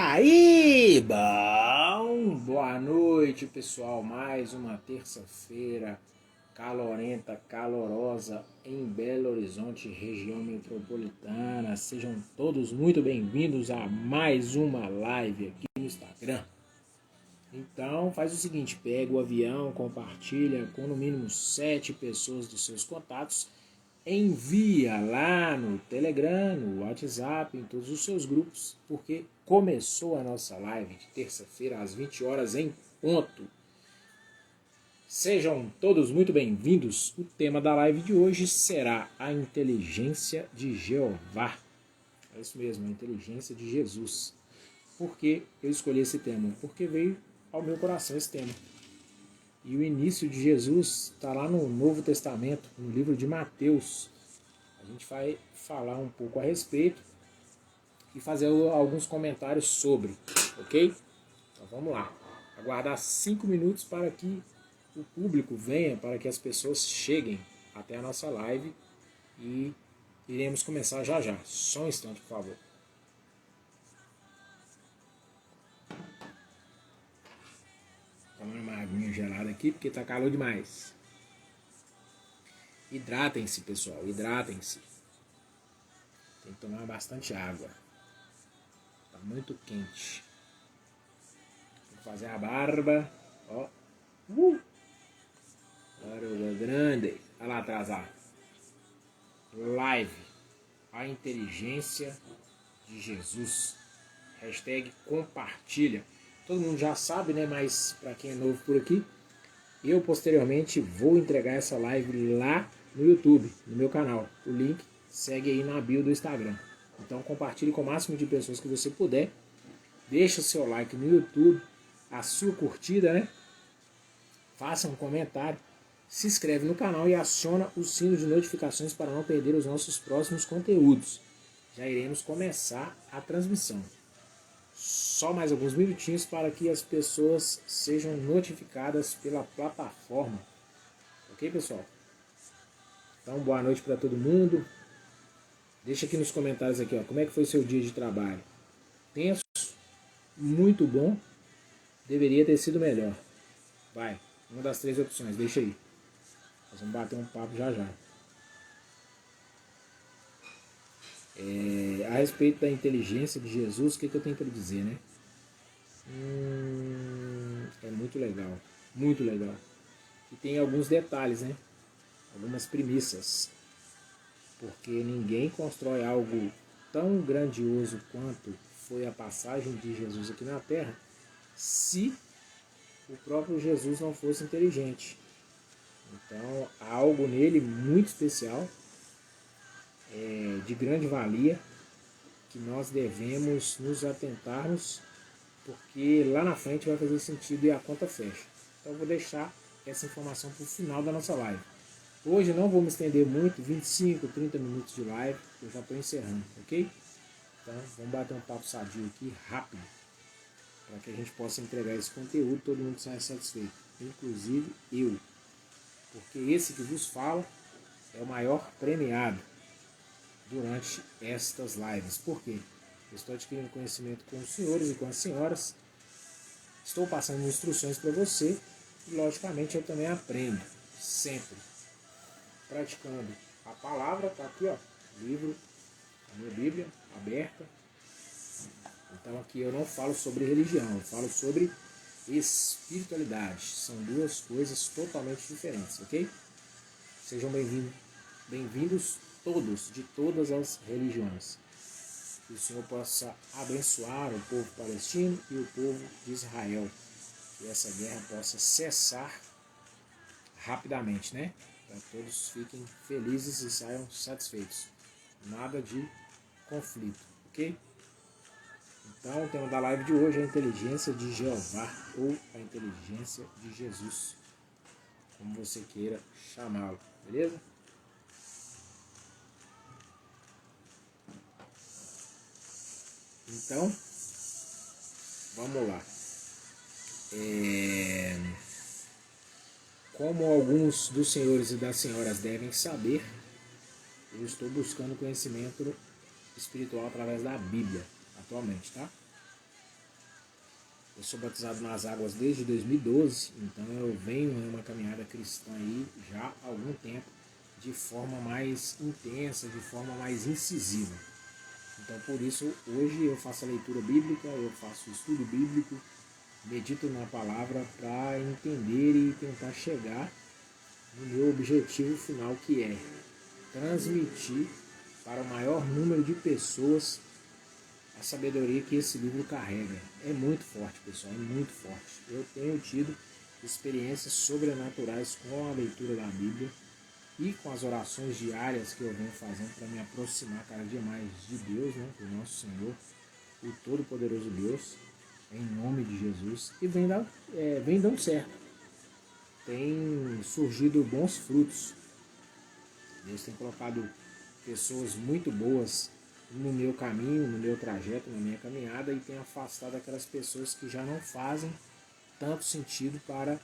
Aí, bom, boa noite, pessoal. Mais uma terça-feira calorenta, calorosa em Belo Horizonte, região metropolitana. Sejam todos muito bem-vindos a mais uma live aqui no Instagram. Então, faz o seguinte, pega o avião, compartilha com no mínimo 7 pessoas dos seus contatos, envia lá no Telegram, no WhatsApp, em todos os seus grupos, porque começou a nossa live de terça-feira às 20 horas em ponto. Sejam todos muito bem-vindos. O tema da live de hoje será a inteligência de Jeová. É isso mesmo, a inteligência de Jesus. Por que eu escolhi esse tema? Porque veio ao meu coração esse tema. E o início de Jesus está lá no Novo Testamento, no livro de Mateus. A gente vai falar um pouco a respeito e fazer alguns comentários sobre, ok? Então vamos lá. Aguardar 5 minutos para que o público venha, para que as pessoas cheguem até a nossa live e iremos começar já já. Só um instante, por favor. Tomar uma aguinha gelada aqui, porque tá calor demais. Hidratem-se, pessoal, hidratem-se. Tem que tomar bastante água. Tá muito quente. Tem que fazer a barba. Ó. Barba grande. Olha lá atrás, ó. Live. A inteligência de Jesus. Hashtag compartilha. Todo mundo já sabe, né? Mas para quem é novo por aqui, eu posteriormente vou entregar essa live lá no YouTube, no meu canal. O link segue aí na bio do Instagram. Então compartilhe com o máximo de pessoas que você puder. Deixa o seu like no YouTube, a sua curtida, né? Faça um comentário, se inscreve no canal e aciona o sino de notificações para não perder os nossos próximos conteúdos. Já iremos começar a transmissão. Só mais alguns minutinhos para que as pessoas sejam notificadas pela plataforma. Ok, pessoal? Então, boa noite para todo mundo. Deixa aqui nos comentários aqui, ó, como é que foi o seu dia de trabalho. Tenso, muito bom, deveria ter sido melhor. Vai, uma das 3 opções, deixa aí. Nós vamos bater um papo já já. A respeito da inteligência de Jesus, o que eu tenho para dizer, né? É muito legal, muito legal. E tem alguns detalhes, né? Algumas premissas. Porque ninguém constrói algo tão grandioso quanto foi a passagem de Jesus aqui na Terra, se o próprio Jesus não fosse inteligente. Então, há algo nele muito especial, de grande valia, que nós devemos nos atentarmos, porque lá na frente vai fazer sentido e a conta fecha. Então, eu vou deixar essa informação para o final da nossa live. Hoje não vou me estender muito, 25, 30 minutos de live, eu já estou encerrando, ok? Então, vamos bater um papo sadio aqui, rápido, para que a gente possa entregar esse conteúdo e todo mundo saia satisfeito, inclusive eu. Porque esse que vos fala é o maior premiado durante estas lives. Por quê? Eu estou adquirindo conhecimento com os senhores e com as senhoras, estou passando instruções para você e, logicamente, eu também aprendo, sempre. Praticando a palavra, está aqui, ó, livro, a minha Bíblia aberta. Então aqui eu não falo sobre religião, eu falo sobre espiritualidade. São duas coisas totalmente diferentes, ok? Sejam bem-vindos todos, de todas as religiões. Que o Senhor possa abençoar o povo palestino e o povo de Israel. Que essa guerra possa cessar rapidamente, né? Para todos fiquem felizes e saiam satisfeitos. Nada de conflito, ok? Então, o tema da live de hoje é a inteligência de Jeová, ou a inteligência de Jesus, como você queira chamá-lo, beleza? Então, vamos lá. Como alguns dos senhores e das senhoras devem saber, eu estou buscando conhecimento espiritual através da Bíblia, atualmente, tá? Eu sou batizado nas águas desde 2012, então eu venho em uma caminhada cristã aí já há algum tempo, de forma mais intensa, de forma mais incisiva. Então por isso hoje eu faço a leitura bíblica, eu faço o estudo bíblico, medito na palavra para entender e tentar chegar no meu objetivo final, que é transmitir para o maior número de pessoas a sabedoria que esse livro carrega. É muito forte, pessoal, é muito forte. Eu tenho tido experiências sobrenaturais com a leitura da Bíblia e com as orações diárias que eu venho fazendo para me aproximar cada dia mais de Deus, né, do nosso Senhor, o Todo-Poderoso Deus, em nome de Jesus, e vem dando certo. Tem surgido bons frutos. Deus tem colocado pessoas muito boas no meu caminho, no meu trajeto, na minha caminhada, e tem afastado aquelas pessoas que já não fazem tanto sentido para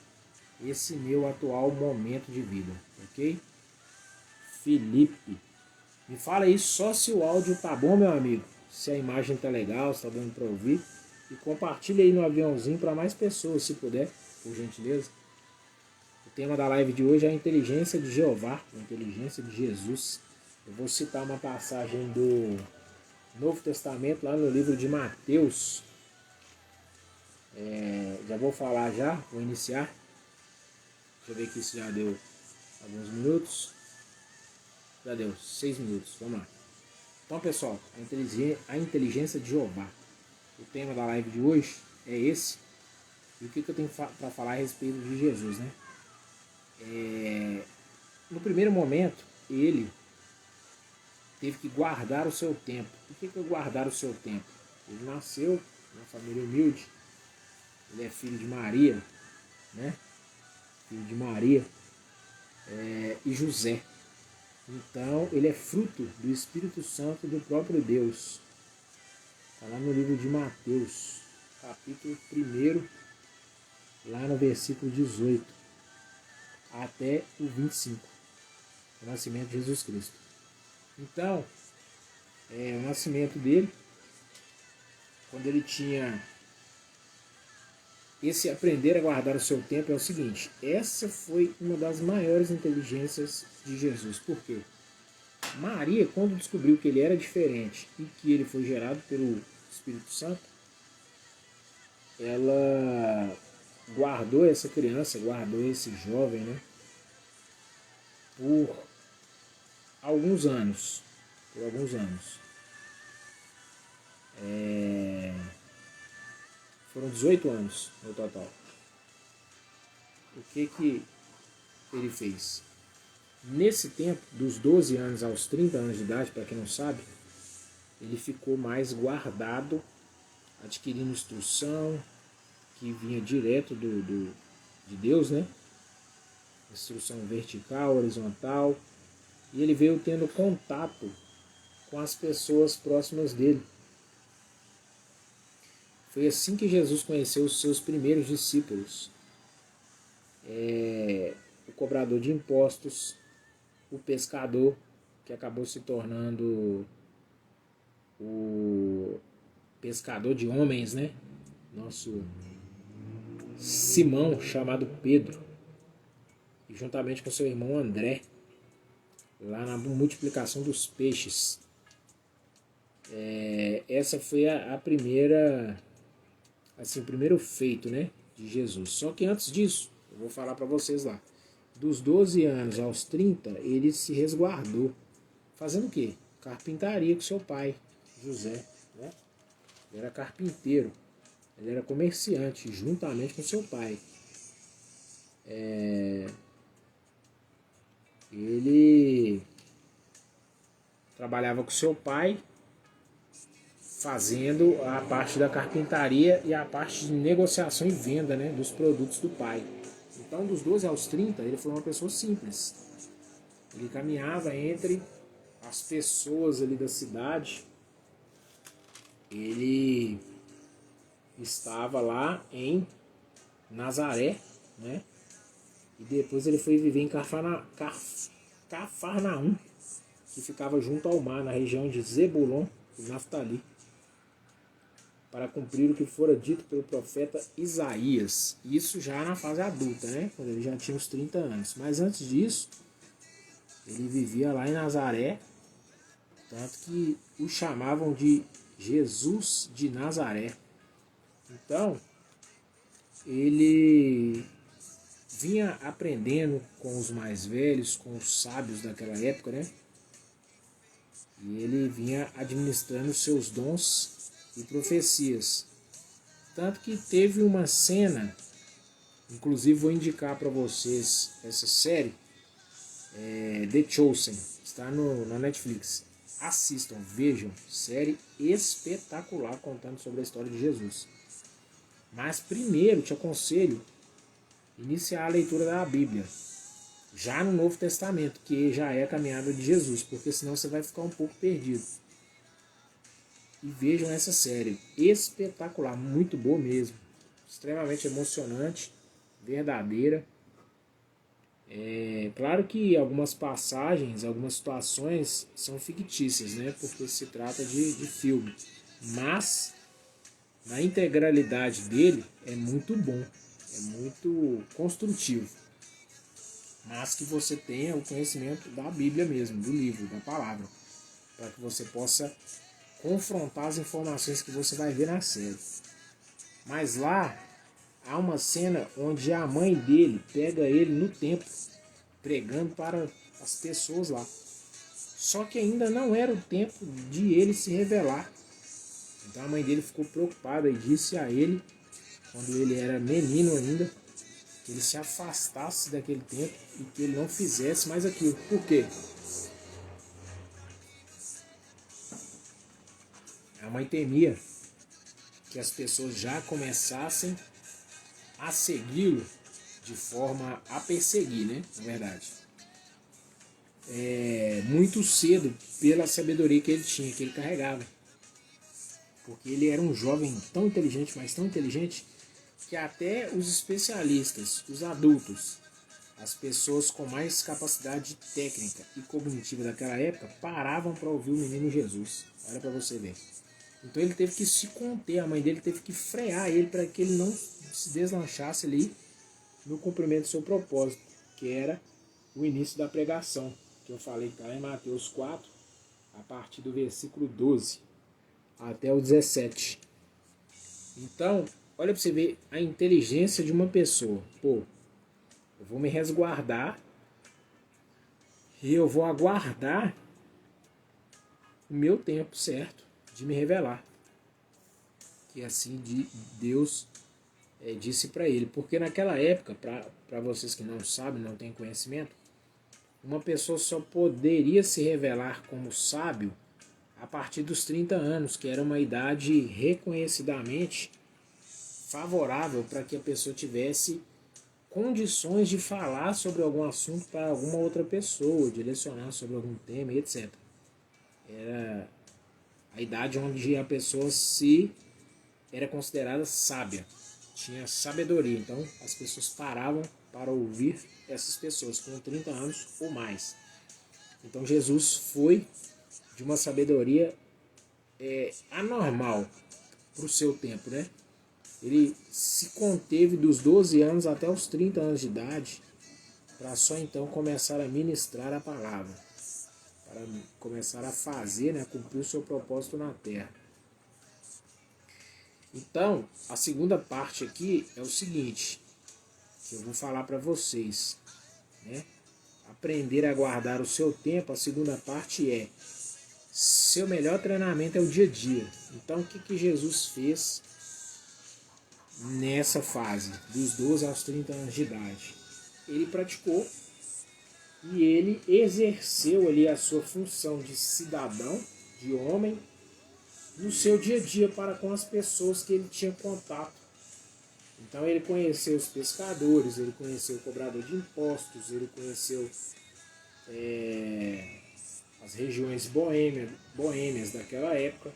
esse meu atual momento de vida, ok? Felipe, me fala aí só se o áudio tá bom, meu amigo, se a imagem tá legal, se tá dando para ouvir, e compartilha aí no aviãozinho para mais pessoas, se puder, por gentileza. O tema da live de hoje é a inteligência de Jeová, a inteligência de Jesus. Eu vou citar uma passagem do Novo Testamento, lá no livro de Mateus. Já vou falar já, vou iniciar. Deixa eu ver aqui se já deu alguns minutos. Já deu 6 minutos, vamos lá. Então, pessoal, a inteligência de Jeová. O tema da live de hoje é esse. E o que eu tenho para falar a respeito de Jesus, né? No primeiro momento, ele teve que guardar o seu tempo. Por que guardar o seu tempo? Ele nasceu numa família humilde. Ele é filho de Maria, né? Filho de Maria e José. Então, ele é fruto do Espírito Santo do próprio Deus. Está lá no livro de Mateus, capítulo 1, lá no versículo 18, até o 25. O nascimento de Jesus Cristo. Então, o nascimento dele, quando ele tinha esse aprender a guardar o seu tempo, é o seguinte: essa foi uma das maiores inteligências de Jesus. Por quê? Maria, quando descobriu que ele era diferente e que ele foi gerado pelo Espírito Santo, ela guardou essa criança, guardou esse jovem, né, por alguns anos. Por alguns anos. Foram 18 anos no total. O que ele fez? Nesse tempo, dos 12 anos aos 30 anos de idade, para quem não sabe, ele ficou mais guardado, adquirindo instrução que vinha direto de Deus, né? Instrução vertical, horizontal. E ele veio tendo contato com as pessoas próximas dele. Foi assim que Jesus conheceu os seus primeiros discípulos. O cobrador de impostos, o pescador, que acabou se tornando o pescador de homens, né? Nosso Simão, chamado Pedro, e juntamente com seu irmão André, lá na multiplicação dos peixes. Essa foi a primeira, assim, o primeiro feito, né, de Jesus. Só que antes disso, eu vou falar para vocês lá, dos 12 anos aos 30, ele se resguardou. Fazendo o quê? Carpintaria com seu pai, José, né? Ele era carpinteiro, ele era comerciante, juntamente com seu pai. Ele trabalhava com seu pai, fazendo a parte da carpintaria e a parte de negociação e venda, né, dos produtos do pai. Então, dos 12 aos 30, ele foi uma pessoa simples. Ele caminhava entre as pessoas ali da cidade. Ele estava lá em Nazaré, né? E depois ele foi viver em Cafarnaum, que ficava junto ao mar, na região de Zebulon e Naftali. para cumprir o que fora dito pelo profeta Isaías. Isso já na fase adulta, né? Quando ele já tinha uns 30 anos. Mas antes disso, ele vivia lá em Nazaré, tanto que o chamavam de Jesus de Nazaré. Então, ele vinha aprendendo com os mais velhos, com os sábios daquela época, né? E ele vinha administrando seus dons e profecias. Tanto que teve uma cena, inclusive vou indicar para vocês essa série, The Chosen, está na Netflix. Assistam, vejam, série espetacular contando sobre a história de Jesus. Mas primeiro te aconselho iniciar a leitura da Bíblia, já no Novo Testamento, que já é a caminhada de Jesus, porque senão você vai ficar um pouco perdido. E vejam essa série, espetacular, muito boa mesmo, extremamente emocionante, verdadeira. Claro que algumas passagens, algumas situações são fictícias, né? Porque se trata de filme, mas na integralidade dele é muito bom, é muito construtivo. Mas que você tenha o conhecimento da Bíblia mesmo, do livro, da palavra, para que você possa confrontar as informações que você vai ver na série. Mas lá há uma cena onde a mãe dele pega ele no templo, pregando para as pessoas lá. Só que ainda não era o tempo de ele se revelar. Então a mãe dele ficou preocupada e disse a ele, quando ele era menino ainda, que ele se afastasse daquele tempo e que ele não fizesse mais aquilo. Por quê? A mãe temia que as pessoas já começassem a segui-lo de forma a perseguir, né? Na verdade. Muito cedo, pela sabedoria que ele tinha, que ele carregava. Porque ele era um jovem tão inteligente, mas tão inteligente, que até os especialistas, os adultos, as pessoas com mais capacidade técnica e cognitiva daquela época, paravam para ouvir o menino Jesus. Olha para você ver. Então ele teve que se conter, a mãe dele teve que frear ele para que ele não se deslanchasse ali no cumprimento do seu propósito, que era o início da pregação, que eu falei que está em Mateus 4, a partir do versículo 12 até o 17. Então, olha para você ver a inteligência de uma pessoa. Pô, eu vou me resguardar e eu vou aguardar o meu tempo certo de me revelar. Que assim Deus disse para ele. Porque naquela época, para vocês que não sabem, não têm conhecimento, uma pessoa só poderia se revelar como sábio a partir dos 30 anos, que era uma idade reconhecidamente favorável para que a pessoa tivesse condições de falar sobre algum assunto para alguma outra pessoa, direcionar sobre algum tema, etc. Era a idade onde a pessoa era considerada sábia, tinha sabedoria. Então as pessoas paravam para ouvir essas pessoas com 30 anos ou mais. Então Jesus foi de uma sabedoria anormal para o seu tempo, né? Ele se conteve dos 12 anos até os 30 anos de idade, para só então começar a ministrar a palavra, para começar a fazer, né, cumprir o seu propósito na terra. Então, a segunda parte aqui é o seguinte, que eu vou falar para vocês, né? Aprender a guardar o seu tempo, a segunda parte é seu melhor treinamento é o dia a dia. Então, o que Jesus fez nessa fase, dos 12 aos 30 anos de idade? Ele praticou e ele exerceu ali a sua função de cidadão, de homem, no seu dia a dia para com as pessoas que ele tinha contato. Então ele conheceu os pescadores, ele conheceu o cobrador de impostos, ele conheceu as regiões boêmias daquela época,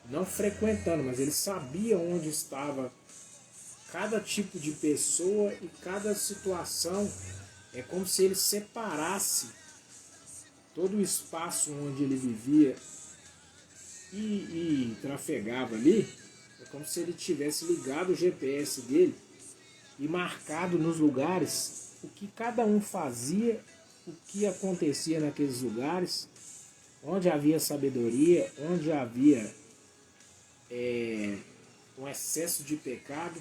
não frequentando, mas ele sabia onde estava cada tipo de pessoa e cada situação. É como se ele separasse todo o espaço onde ele vivia e trafegava ali. É como se ele tivesse ligado o GPS dele e marcado nos lugares o que cada um fazia, o que acontecia naqueles lugares, onde havia sabedoria, onde havia um excesso de pecado,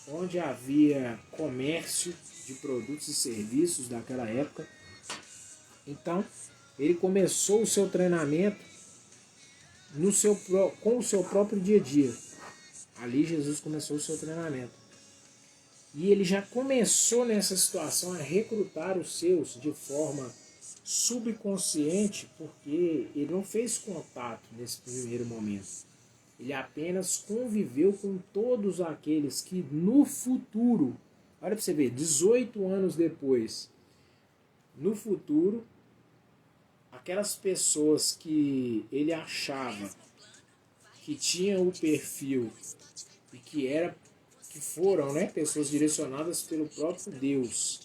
onde havia comércio de produtos e serviços daquela época. Então, ele começou o seu treinamento com o seu próprio dia a dia. Ali Jesus começou o seu treinamento. E ele já começou nessa situação a recrutar os seus de forma subconsciente, porque ele não fez contato nesse primeiro momento. Ele apenas conviveu com todos aqueles que no futuro, olha para você ver, 18 anos depois, no futuro, aquelas pessoas que ele achava que tinham o perfil e que foram, né, pessoas direcionadas pelo próprio Deus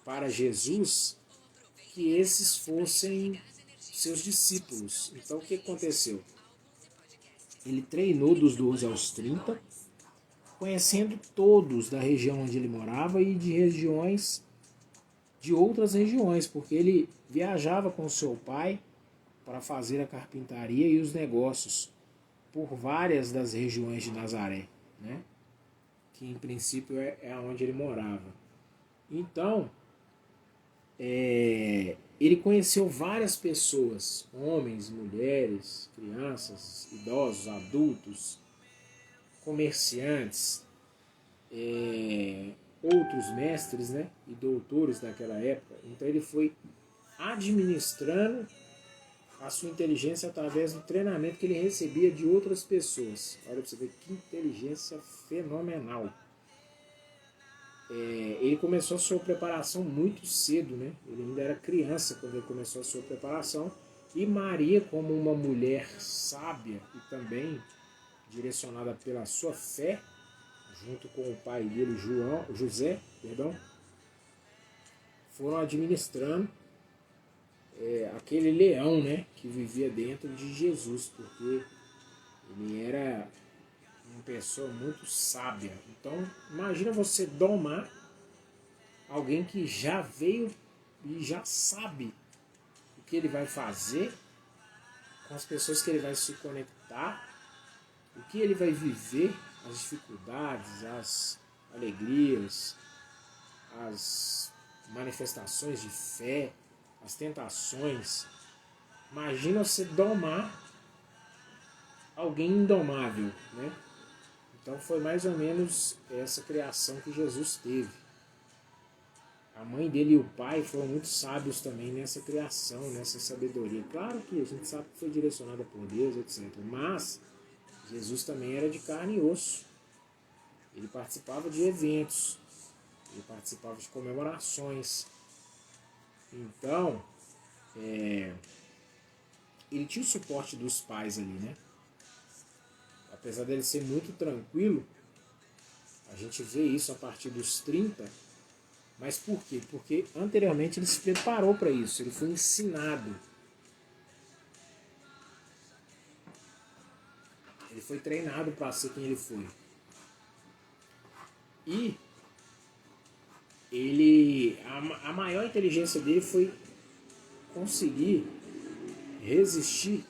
para Jesus, que esses fossem seus discípulos. Então o que aconteceu? Ele treinou dos 12 aos 30, conhecendo todos da região onde ele morava e de outras regiões, porque ele viajava com seu pai para fazer a carpintaria e os negócios por várias das regiões de Nazaré, né? Que em princípio é onde ele morava. Então, ele conheceu várias pessoas, homens, mulheres, crianças, idosos, adultos, comerciantes, outros mestres, né, e doutores daquela época. Então ele foi administrando a sua inteligência através do treinamento que ele recebia de outras pessoas. Olha para você ver que inteligência fenomenal. Ele começou a sua preparação muito cedo, né? Ele ainda era criança quando ele começou a sua preparação. E Maria, como uma mulher sábia e também direcionada pela sua fé, junto com o pai dele, José, foram administrando aquele leão, né, que vivia dentro de Jesus, porque ele era uma pessoa muito sábia. Então, imagina você domar alguém que já veio e já sabe o que ele vai fazer, com as pessoas que ele vai se conectar, o que ele vai viver, as dificuldades, as alegrias, as manifestações de fé, as tentações. Imagina você domar alguém indomável, né? Então foi mais ou menos essa criação que Jesus teve. A mãe dele e o pai foram muito sábios também nessa criação, nessa sabedoria. Claro que a gente sabe que foi direcionada por Deus, etc. Mas Jesus também era de carne e osso. Ele participava de eventos, ele participava de comemorações. Então, ele tinha o suporte dos pais ali, né? Apesar dele ser muito tranquilo, a gente vê isso a partir dos 30. Mas por quê? Porque anteriormente ele se preparou para isso, ele foi ensinado. Ele foi treinado para ser quem ele foi. E a maior inteligência dele foi conseguir resistir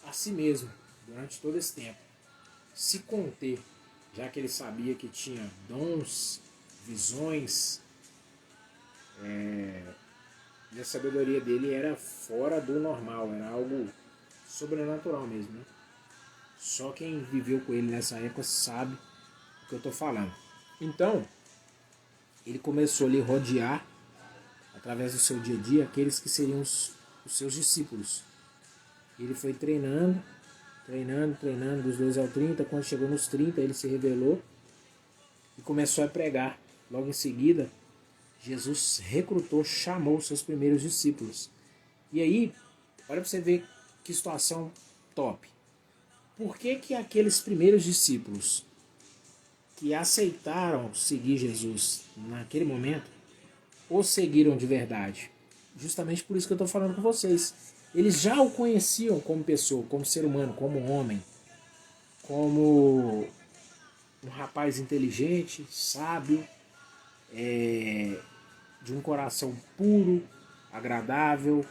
a si mesmo durante todo esse tempo. Se conter, já que ele sabia que tinha dons, visões, e a sabedoria dele era fora do normal, era algo sobrenatural mesmo, né? Só quem viveu com ele nessa época sabe o que eu estou falando. Então, ele começou ali a rodear, através do seu dia a dia, aqueles que seriam os seus discípulos. Ele foi treinando, dos 12 ao 30. Quando chegou nos 30, ele se revelou e começou a pregar. Logo em seguida, Jesus recrutou, chamou os seus primeiros discípulos. E aí, olha para você ver que situação top. Por que aqueles primeiros discípulos que aceitaram seguir Jesus naquele momento, o seguiram de verdade? Justamente por isso que eu estou falando com vocês. Eles já o conheciam como pessoa, como ser humano, como homem. como um rapaz inteligente, sábio, de um coração puro, agradável,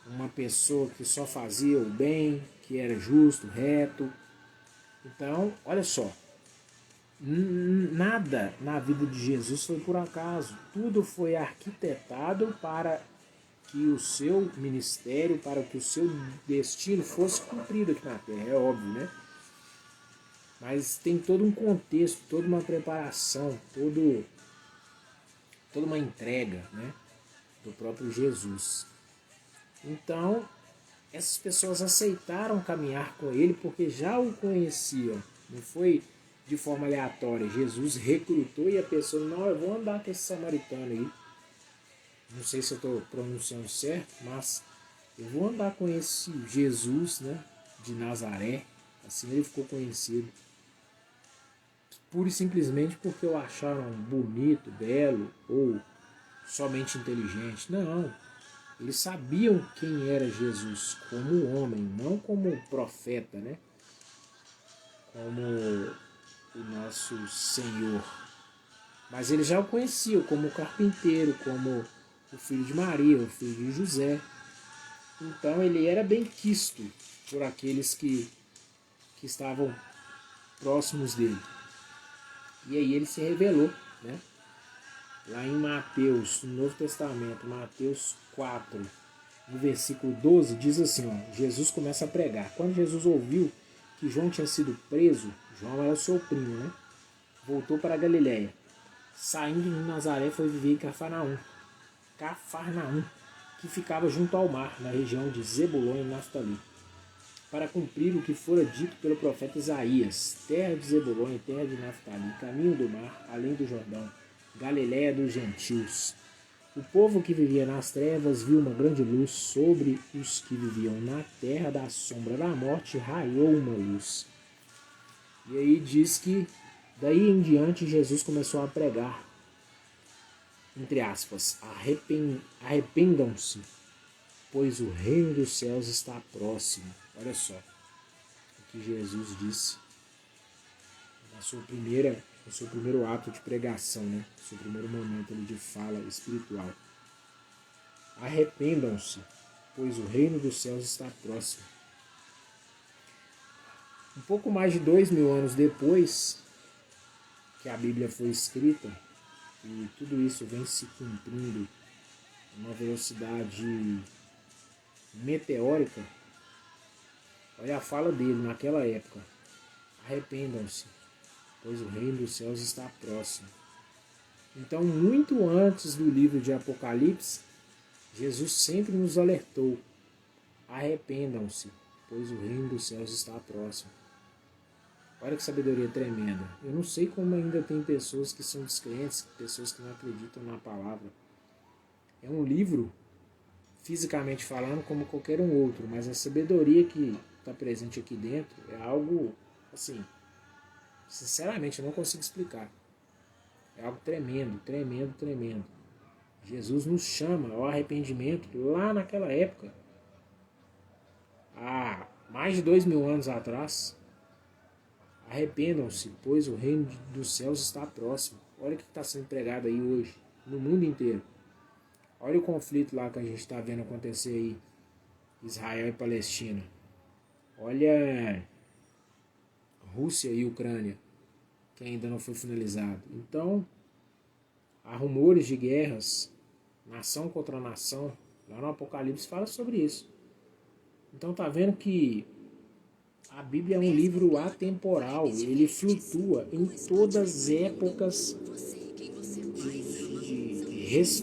uma pessoa que só fazia o bem, que era justo, reto. Então, olha só, nada na vida de Jesus foi por acaso. Tudo foi arquitetado para que o seu ministério, para que o seu destino fosse cumprido aqui na Terra, é óbvio, né? Mas tem todo um contexto, toda uma preparação, toda uma entrega, né, do próprio Jesus. Então, essas pessoas aceitaram caminhar com ele porque já o conheciam. Não foi de forma aleatória. Jesus recrutou e a pessoa, não, eu vou andar com esse samaritano aí. Não sei se eu estou pronunciando certo, mas eu vou andar com esse Jesus, né, de Nazaré. Assim ele ficou conhecido. Pura e simplesmente porque o acharam bonito, belo ou somente inteligente. Não. Eles sabiam quem era Jesus como homem, não como profeta, né? Como o nosso Senhor. Mas eles já o conheciam como carpinteiro, como o filho de Maria, o filho de José. Então ele era bem quisto por aqueles que estavam próximos dele. E aí ele se revelou, né? Lá em Mateus, no Novo Testamento, Mateus 4, no versículo 12, diz assim, ó, Jesus começa a pregar. Quando Jesus ouviu que João tinha sido preso, João era o seu primo, né? Voltou para a Galiléia. Saindo de Nazaré, foi viver em Cafarnaum, que ficava junto ao mar, na região de Zebulon e Naftali, para cumprir o que fora dito pelo profeta Isaías: terra de Zebulon e terra de Naftali, caminho do mar, além do Jordão, Galiléia dos gentios. O povo que vivia nas trevas viu uma grande luz. Sobre os que viviam na terra da sombra da morte raiou uma luz. E aí diz que daí em diante Jesus começou a pregar, entre aspas, arrependam-se, pois o reino dos céus está próximo. Olha só o que Jesus disse no seu primeiro ato de pregação, né? No seu primeiro momento de fala espiritual. Arrependam-se, pois o reino dos céus está próximo. Um pouco mais de 2000 anos depois que a Bíblia foi escrita, e tudo isso vem se cumprindo numa velocidade meteórica, olha a fala dele naquela época: arrependam-se, pois o reino dos céus está próximo. Então, muito antes do livro de Apocalipse, Jesus sempre nos alertou: arrependam-se, pois o reino dos céus está próximo. Olha que sabedoria tremenda. Eu não sei como ainda tem pessoas que são descrentes, pessoas que não acreditam na palavra. É um livro, fisicamente falando, como qualquer um outro, mas a sabedoria que está presente aqui dentro é algo, assim, sinceramente eu não consigo explicar. É algo tremendo, tremendo, tremendo. Jesus nos chama ao arrependimento lá naquela época, há mais de 2000 anos atrás. Arrependam-se, pois o reino dos céus está próximo. Olha o que está sendo pregado aí hoje, no mundo inteiro. Olha o conflito lá que a gente está vendo acontecer aí, Israel e Palestina. Olha Rússia e Ucrânia, que ainda não foi finalizado. Então, há rumores de guerras, nação contra nação. Lá no Apocalipse fala sobre isso. Então tá vendo que a Bíblia é um livro atemporal, ele flutua em todas as épocas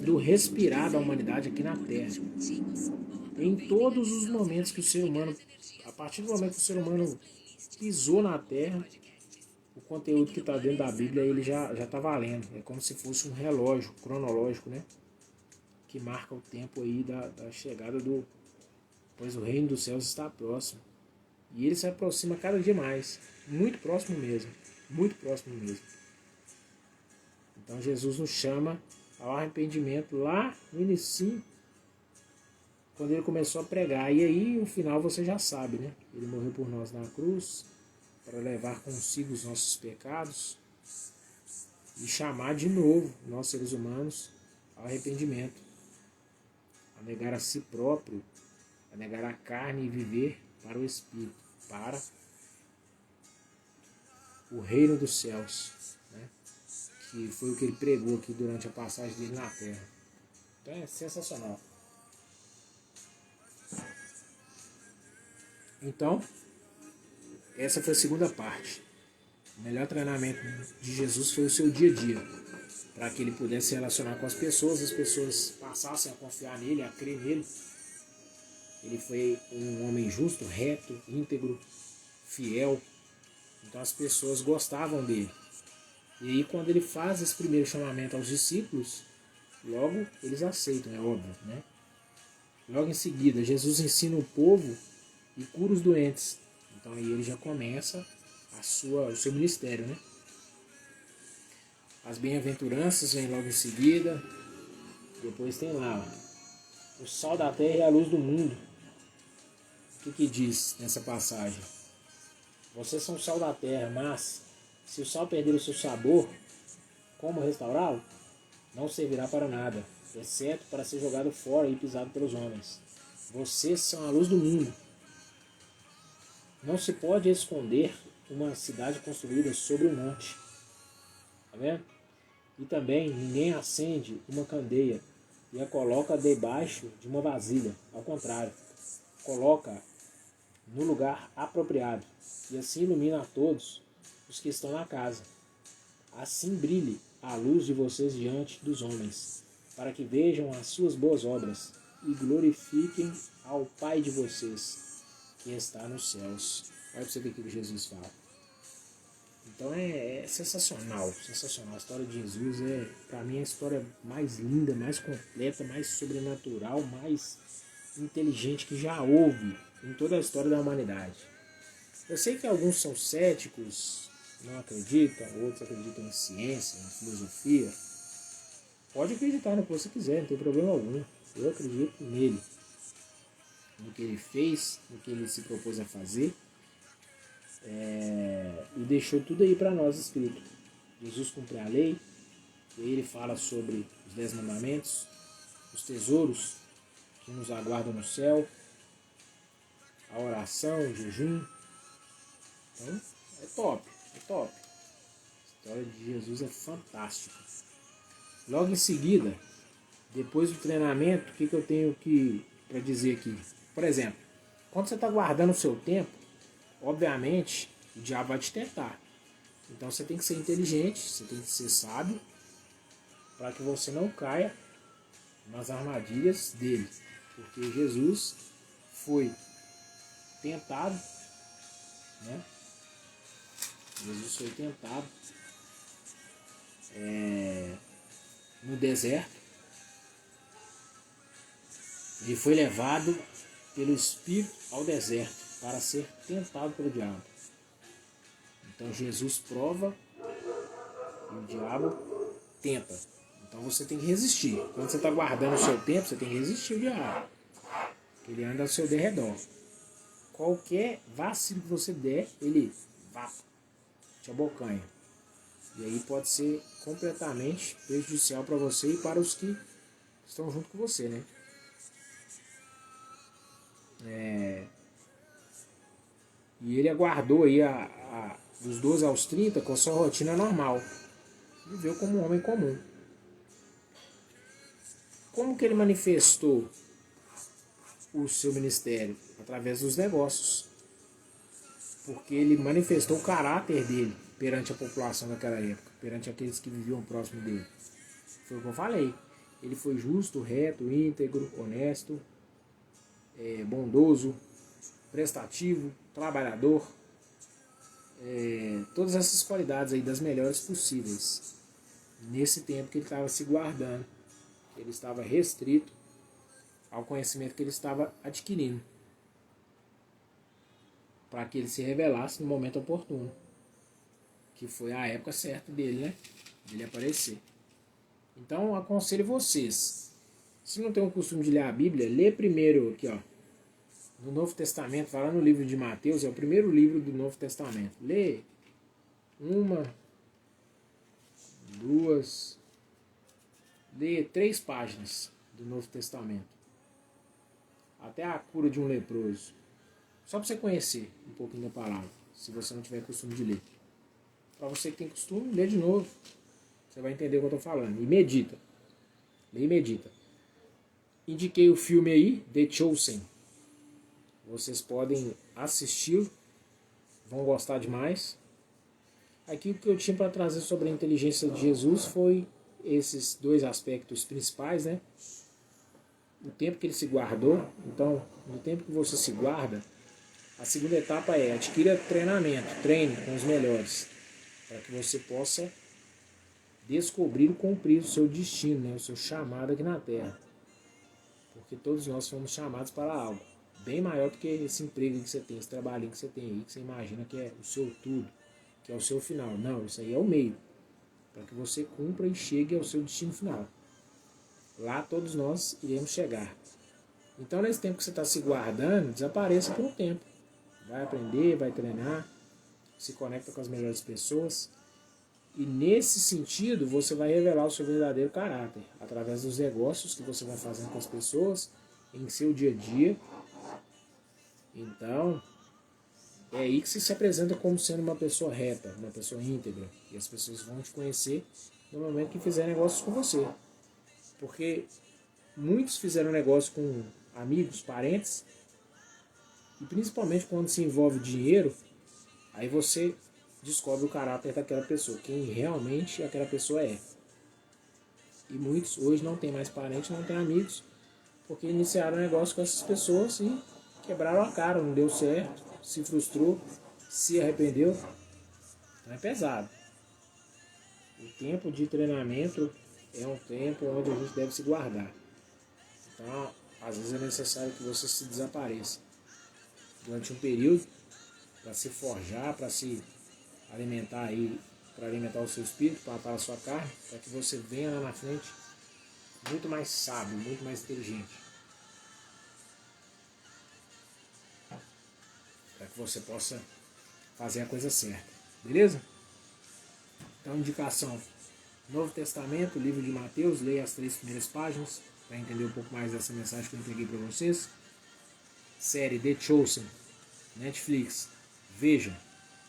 do respirar da humanidade aqui na Terra. Em todos os momentos que o ser humano, a partir do momento que o ser humano pisou na Terra, o conteúdo que está dentro da Bíblia ele já está valendo. É como se fosse um relógio cronológico, né? Que marca o tempo aí da chegada do... Pois o reino dos céus está próximo. E ele se aproxima cada dia mais. Muito próximo mesmo. Muito próximo mesmo. Então Jesus nos chama ao arrependimento lá no início, quando ele começou a pregar. E aí o final você já sabe, né? Ele morreu por nós na cruz, para levar consigo os nossos pecados e chamar de novo nós seres humanos ao arrependimento, a negar a si próprio, a negar a carne e viver para o Espírito, para o reino dos céus, né? Que foi o que ele pregou aqui durante a passagem dele na terra. Então é sensacional. Então, essa foi a segunda parte. O melhor treinamento de Jesus foi o seu dia a dia, para que ele pudesse se relacionar com as pessoas passassem a confiar nele, a crer nele. Ele foi um homem justo, reto, íntegro, fiel. Então as pessoas gostavam dele. E aí quando ele faz esse primeiro chamamento aos discípulos, logo eles aceitam, é óbvio, né? Logo em seguida, Jesus ensina o povo e cura os doentes. Então aí ele já começa o seu ministério, né? As bem-aventuranças vêm logo em seguida. Depois tem lá, ó, o sal da terra e a luz do mundo. O que diz nessa passagem? Vocês são o sal da terra, mas se o sal perder o seu sabor, como restaurá-lo? Não servirá para nada, exceto para ser jogado fora e pisado pelos homens. Vocês são a luz do mundo. Não se pode esconder uma cidade construída sobre um monte. Tá vendo? E também ninguém acende uma candeia e a coloca debaixo de uma vasilha. Ao contrário, coloca no lugar apropriado e assim ilumina a todos os que estão na casa. Assim brilhe a luz de vocês diante dos homens, para que vejam as suas boas obras e glorifiquem ao Pai de vocês, que está nos céus. Olha para você ver o que Jesus fala. Então é sensacional, sensacional. A história de Jesus é, para mim, a história mais linda, mais completa, mais sobrenatural, mais inteligente que já houve em toda a história da humanidade. Eu sei que alguns são céticos, não acreditam, outros acreditam em ciência, em filosofia. Pode acreditar no que você quiser, não tem problema algum. Eu acredito nele, no que ele fez, no que ele se propôs a fazer. E deixou tudo aí para nós escrito. Jesus cumpriu a lei, e aí ele fala sobre os 10 mandamentos, os tesouros que nos aguardam no céu, a oração, o jejum. Então, é top, é top. A história de Jesus é fantástica. Logo em seguida, depois do treinamento, o que eu tenho para dizer aqui? Por exemplo, quando você está guardando o seu tempo, obviamente, o diabo vai te tentar. Então você tem que ser inteligente, você tem que ser sábio, para que você não caia nas armadilhas dele. Porque Jesus foi tentado, né? Jesus foi tentado no deserto. Ele foi levado pelo Espírito ao deserto para ser tentado pelo diabo. Então Jesus prova e o diabo tenta. Então você tem que resistir. Quando você está guardando o seu tempo, você tem que resistir ao diabo. Ele anda ao seu derredor. Qualquer vacilo que você der, ele te abocanha. E aí pode ser completamente prejudicial para você e para os que estão junto com você, né? E ele aguardou aí dos 12 aos 30 com a sua rotina normal. Viveu como um homem comum. Como que ele manifestou o seu ministério? Através dos negócios. Porque ele manifestou o caráter dele perante a população daquela época, perante aqueles que viviam próximo dele. Foi o que eu falei. Ele foi justo, reto, íntegro, honesto, bondoso, prestativo, trabalhador. Todas essas qualidades aí das melhores possíveis. Nesse tempo que ele estava se guardando, ele estava restrito ao conhecimento que ele estava adquirindo, para que ele se revelasse no momento oportuno, que foi a época certa dele, né? De ele aparecer. Então, aconselho vocês, se não tem o costume de ler a Bíblia, lê primeiro aqui, ó, no Novo Testamento, vai lá no livro de Mateus, é o primeiro livro do Novo Testamento. Lê uma, duas, lê 3 páginas do Novo Testamento. Até a cura de um leproso. Só para você conhecer um pouquinho da palavra, se você não tiver costume de ler. Para você que tem costume, lê de novo. Você vai entender o que eu estou falando. E medita. Lê e medita. Indiquei o filme aí, The Chosen. Vocês podem assistir, vão gostar demais. Aqui o que eu tinha para trazer sobre a inteligência de Jesus foi esses 2 aspectos principais, né? O tempo que ele se guardou. Então, no tempo que você se guarda, a segunda etapa é adquira treinamento, treine com os melhores, para que você possa descobrir e cumprir o seu destino, né? O seu chamado aqui na Terra. Porque todos nós fomos chamados para algo bem maior do que esse emprego que você tem, esse trabalhinho que você tem aí, que você imagina que é o seu tudo, que é o seu final. Não, isso aí é o meio, para que você cumpra e chegue ao seu destino final. Lá todos nós iremos chegar. Então, nesse tempo que você está se guardando, desapareça por um tempo. Vai aprender, vai treinar, se conecta com as melhores pessoas. E nesse sentido, você vai revelar o seu verdadeiro caráter, através dos negócios que você vai fazendo com as pessoas, em seu dia a dia. Então, é aí que você se apresenta como sendo uma pessoa reta, uma pessoa íntegra. E as pessoas vão te conhecer no momento que fizer negócios com você. Porque muitos fizeram negócio com amigos, parentes, e principalmente quando se envolve dinheiro, aí você descobre o caráter daquela pessoa, quem realmente aquela pessoa é. E muitos hoje não tem mais parentes, não tem amigos, porque iniciaram negócio com essas pessoas e quebraram a cara, não deu certo, se frustrou, se arrependeu. Então é pesado. O tempo de treinamento é um tempo onde a gente deve se guardar. Então, às vezes é necessário que você se desapareça durante um período para se forjar, para se alimentar aí, para alimentar o seu espírito, para matar a sua carne, para que você venha lá na frente muito mais sábio, muito mais inteligente. Para que você possa fazer a coisa certa. Beleza? Então, indicação: Novo Testamento, livro de Mateus, leia as 3 primeiras páginas para entender um pouco mais dessa mensagem que eu entreguei para vocês. Série The Chosen, Netflix, vejam.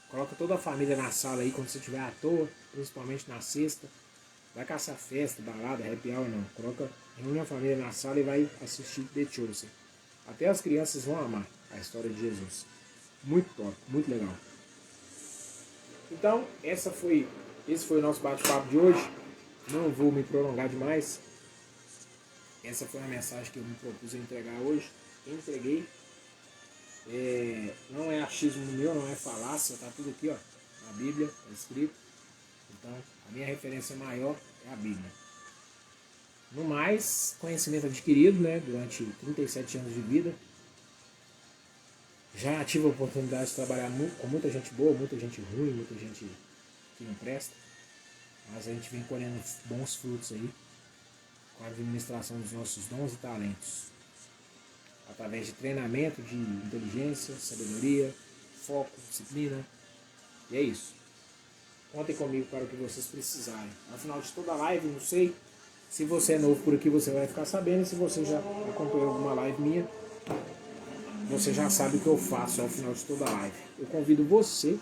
Coloca toda a família na sala aí quando você estiver à toa, principalmente na sexta. Vai caçar festa, balada, happy hour, não. Reúne a família na sala e vai assistir The Chosen. Até as crianças vão amar a história de Jesus. Muito top, muito legal. Então, esse foi o nosso bate-papo de hoje. Não vou me prolongar demais. Essa foi a mensagem que eu me propus a entregar hoje. Entreguei. Não é achismo meu, não é falácia, está tudo aqui, ó, na Bíblia, está escrito. Então, a minha referência maior é a Bíblia. No mais, conhecimento adquirido, né, durante 37 anos de vida. Já tive a oportunidade de trabalhar com muita gente boa, muita gente ruim, muita gente que não presta. Mas a gente vem colhendo bons frutos aí com a administração dos nossos dons e talentos. Através de treinamento, de inteligência, sabedoria, foco, disciplina. E é isso. Contem comigo para o que vocês precisarem. No final de toda a live, não sei se você é novo por aqui, você vai ficar sabendo. Se você já acompanhou alguma live minha, você já sabe o que eu faço ao final de toda a live. Eu convido você,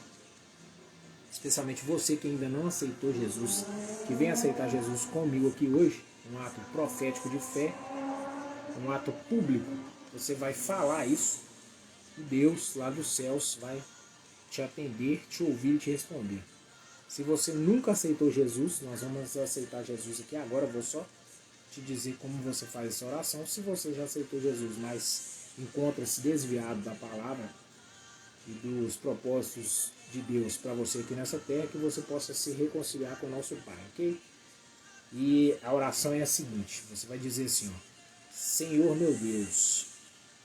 especialmente você que ainda não aceitou Jesus, que vem aceitar Jesus comigo aqui hoje, um ato profético de fé, um ato público. Você vai falar isso e Deus lá dos céus vai te atender, te ouvir e te responder. Se você nunca aceitou Jesus, nós vamos aceitar Jesus aqui agora. Eu vou só te dizer como você faz essa oração. Se você já aceitou Jesus, mas encontra-se desviado da palavra e dos propósitos de Deus para você aqui nessa terra, que você possa se reconciliar com o nosso Pai, ok? E a oração é a seguinte: você vai dizer assim, ó: Senhor meu Deus,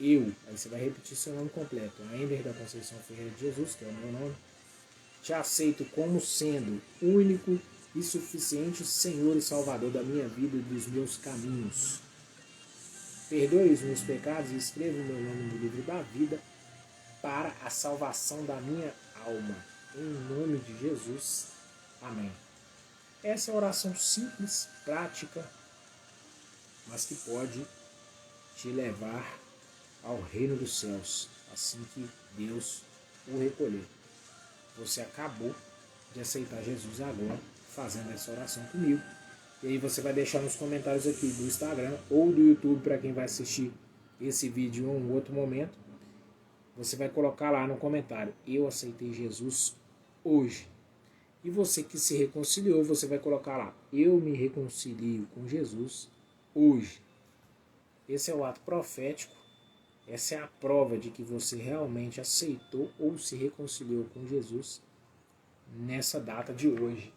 aí você vai repetir seu nome completo, Ender da Conceição Ferreira de Jesus, que é o meu nome, te aceito como sendo único e suficiente Senhor e Salvador da minha vida e dos meus caminhos. perdoe os meus pecados e escreva o meu nome no livro da vida para a salvação da minha alma. Em nome de Jesus. Amém. Essa é a oração simples, prática, mas que pode te levar ao reino dos céus, assim que Deus o recolher. Você acabou de aceitar Jesus agora, fazendo essa oração comigo. E aí você vai deixar nos comentários aqui do Instagram ou do YouTube, para quem vai assistir esse vídeo em um outro momento. Você vai colocar lá no comentário: eu aceitei Jesus hoje. E você que se reconciliou, você vai colocar lá: eu me reconcilio com Jesus hoje. Esse é o ato profético. Essa é a prova de que você realmente aceitou ou se reconciliou com Jesus nessa data de hoje,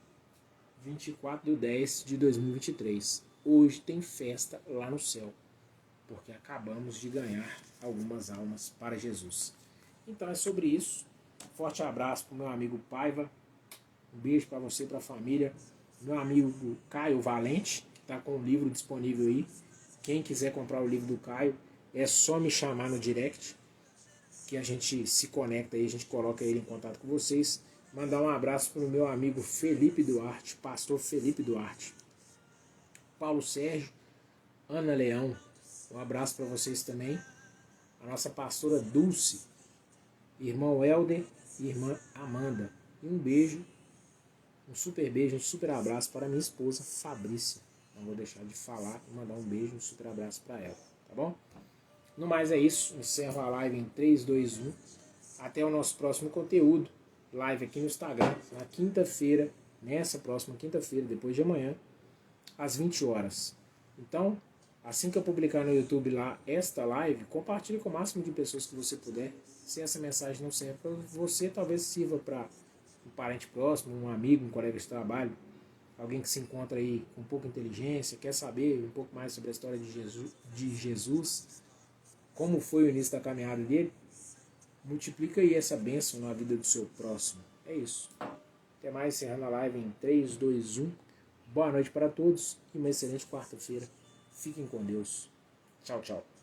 24/10/2023. Hoje tem festa lá no céu, porque acabamos de ganhar algumas almas para Jesus. Então é sobre isso. Forte abraço para o meu amigo Paiva. Um beijo para você e para a família. Meu amigo Caio Valente, que está com o livro disponível aí. Quem quiser comprar o livro do Caio, é só me chamar no direct, que a gente se conecta aí, a gente coloca ele em contato com vocês. Mandar um abraço para o meu amigo Felipe Duarte, pastor Felipe Duarte. Paulo Sérgio, Ana Leão, um abraço para vocês também. A nossa pastora Dulce, irmão Helder e irmã Amanda. E um beijo, um super abraço para minha esposa Fabrícia. Não vou deixar de falar e mandar um beijo, um super abraço para ela, tá bom? No mais é isso, encerro a live em 3, 2, 1. Até o nosso próximo conteúdo, live aqui no Instagram, na quinta-feira, nessa próxima quinta-feira, depois de amanhã, às 20 horas. Então, assim que eu publicar no YouTube lá esta live, compartilhe com o máximo de pessoas que você puder. Se essa mensagem não serve para você, talvez sirva para um parente próximo, um amigo, um colega de trabalho, alguém que se encontra aí com pouca inteligência, quer saber um pouco mais sobre a história de Jesus, como foi o início da caminhada dele. Multiplica aí essa bênção na vida do seu próximo. É isso. Até mais, encerrando a live em 3, 2, 1. Boa noite para todos e uma excelente quarta-feira. Fiquem com Deus. Tchau, tchau.